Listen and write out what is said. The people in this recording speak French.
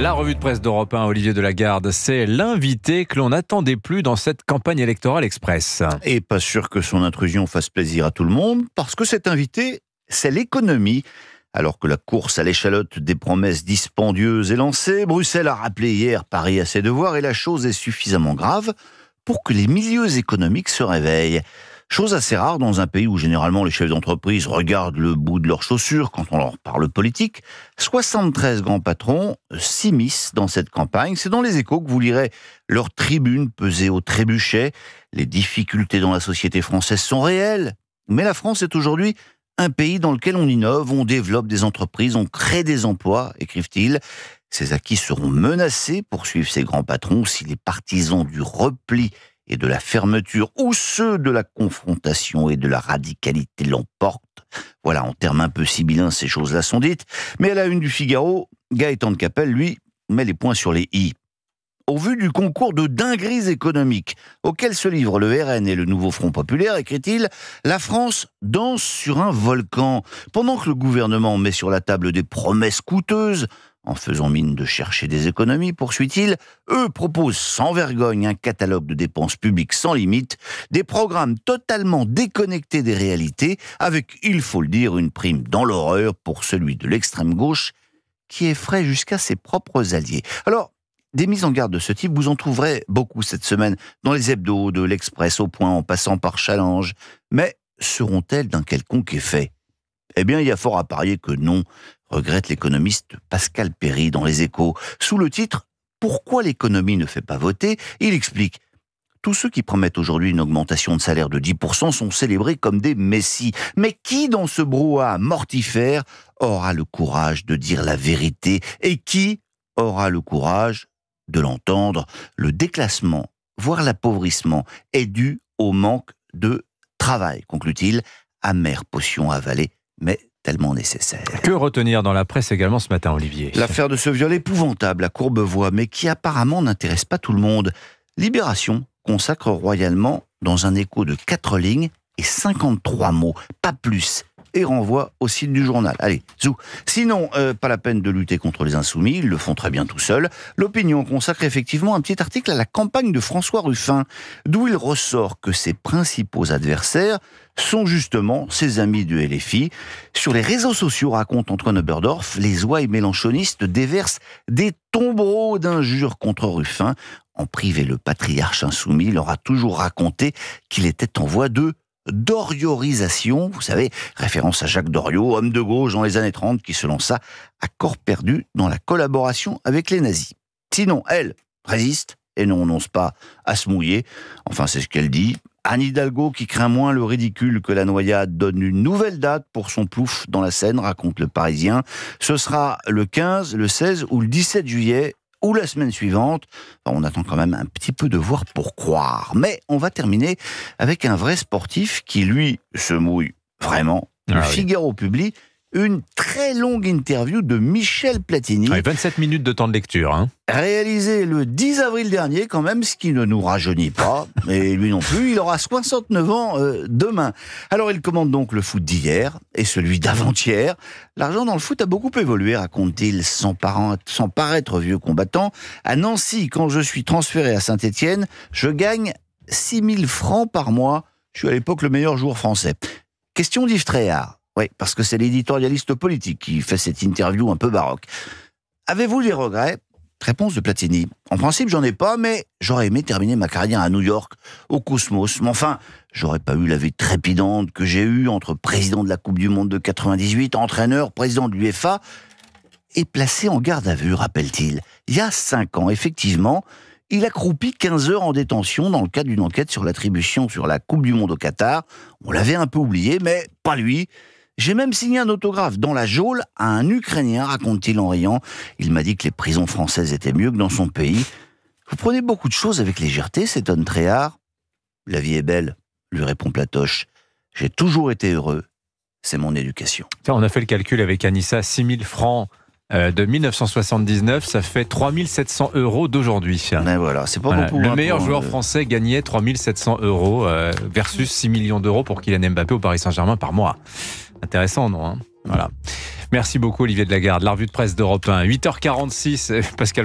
La revue de presse d'Europe 1, Olivier Delagarde, c'est l'invité que l'on n'attendait plus dans cette campagne électorale express. Et pas sûr que son intrusion fasse plaisir à tout le monde, parce que cet invité, c'est l'économie. Alors que la course à l'échalote des promesses dispendieuses est lancée, Bruxelles a rappelé hier Paris à ses devoirs et la chose est suffisamment grave pour que les milieux économiques se réveillent. Chose assez rare dans un pays où généralement les chefs d'entreprise regardent le bout de leurs chaussures quand on leur parle politique. 73 grands patrons s'immiscent dans cette campagne. C'est dans Les Échos que vous lirez leur tribune pesée au trébuchet. Les difficultés dans la société française sont réelles. Mais la France est aujourd'hui un pays dans lequel on innove, on développe des entreprises, on crée des emplois, écrivent-ils. Ces acquis seront menacés, poursuivent ces grands patrons, si les partisans du repli et de la fermeture, ou ceux de la confrontation et de la radicalité l'emportent. Voilà, en termes un peu sibyllins, ces choses-là sont dites. Mais à la une du Figaro, Gaëtan de Capelle, lui, met les points sur les i. Au vu du concours de dingueries économiques auquel se livrent le RN et le Nouveau Front Populaire, écrit-il, la France danse sur un volcan. Pendant que le gouvernement met sur la table des promesses coûteuses, en faisant mine de chercher des économies, poursuit-il, eux proposent sans vergogne un catalogue de dépenses publiques sans limite, des programmes totalement déconnectés des réalités, avec, il faut le dire, une prime dans l'horreur pour celui de l'extrême gauche, qui effraie jusqu'à ses propres alliés. Alors, des mises en garde de ce type, vous en trouverez beaucoup cette semaine, dans les hebdos, de l'Express au Point, en passant par Challenge. Mais seront-elles d'un quelconque effet ? Eh bien, il y a fort à parier que non, regrette l'économiste Pascal Perry dans Les Échos. Sous le titre « Pourquoi l'économie ne fait pas voter ?», il explique « Tous ceux qui promettent aujourd'hui une augmentation de salaire de 10% sont célébrés comme des messies. Mais qui, dans ce brouhaha mortifère, aura le courage de dire la vérité ? Et qui aura le courage de l'entendre ? Le déclassement, voire l'appauvrissement, est dû au manque de travail, conclut-il. Amère potion avalée, mais tellement nécessaire. Que retenir dans la presse également ce matin, Olivier ? L'affaire de ce viol épouvantable à Courbevoie, mais qui apparemment n'intéresse pas tout le monde. Libération consacre royalement dans un écho de 4 lignes et 53 mots, pas plus, et renvoie au site du journal. Allez, zou. Sinon, pas la peine de lutter contre les insoumis, ils le font très bien tout seuls. L'Opinion consacre effectivement un petit article à la campagne de François Ruffin, d'où il ressort que ses principaux adversaires sont justement ses amis du LFI. Sur les réseaux sociaux, raconte Antoine Oberdorf, les ouailles mélanchonistes déversent des tombereaux d'injures contre Ruffin. En privé, le patriarche insoumis leur a toujours raconté qu'il était en voie de doriorisation, vous savez, référence à Jacques Doriot, homme de gauche dans les années 30, qui se lança à corps perdu dans la collaboration avec les nazis. Sinon, elle résiste, et non, on n'ose pas à se mouiller, enfin c'est ce qu'elle dit. Anne Hidalgo, qui craint moins le ridicule que la noyade, donne une nouvelle date pour son plouf dans la Seine, raconte le Parisien. Ce sera le 15, le 16 ou le 17 juillet, ou la semaine suivante. Enfin, on attend quand même un petit peu de voir pour croire. Mais on va terminer avec un vrai sportif qui, lui, se mouille vraiment. Le Figaro publie une très longue interview de Michel Platini. 27 minutes de temps de lecture. Hein. Réalisée le 10 avril dernier, quand même, ce qui ne nous rajeunit pas. Mais lui non plus, il aura 69 ans demain. Alors, il commande donc le foot d'hier et celui d'avant-hier. L'argent dans le foot a beaucoup évolué, raconte-t-il, sans paraître vieux combattant. À Nancy, quand je suis transféré à Saint-Étienne, je gagne 6 000 francs par mois. Je suis à l'époque le meilleur joueur français. Question d'Yves Tréhard. Oui, parce que c'est l'éditorialiste politique qui fait cette interview un peu baroque. Avez-vous des regrets ? Réponse de Platini. En principe, j'en ai pas, mais j'aurais aimé terminer ma carrière à New York, au Cosmos. Mais enfin, j'aurais pas eu la vie trépidante que j'ai eue entre président de la Coupe du Monde de 98, entraîneur, président de l'UEFA, et placé en garde à vue, rappelle-t-il. Il y a 5 ans, effectivement, il a croupi 15 heures en détention dans le cadre d'une enquête sur l'attribution sur la Coupe du Monde au Qatar. On l'avait un peu oublié, mais pas lui. J'ai même signé un autographe dans la geôle à un Ukrainien, raconte-t-il en riant. Il m'a dit que les prisons françaises étaient mieux que dans son pays. Vous prenez beaucoup de choses avec légèreté, s'étonne Tréhard. La vie est belle, lui répond Platoche. J'ai toujours été heureux. C'est mon éducation. Tiens, on a fait le calcul avec Anissa, 6 000 francs de 1979, ça fait 3 700 € d'aujourd'hui. Mais voilà, c'est pas beaucoup. Le meilleur joueur français gagnait 3 700 € versus 6 millions d'euros pour Kylian Mbappé au Paris Saint-Germain par mois. Intéressant, non ? Voilà. Merci beaucoup Olivier Delagarde. La revue de presse d'Europe 1, 8h46, Pascal.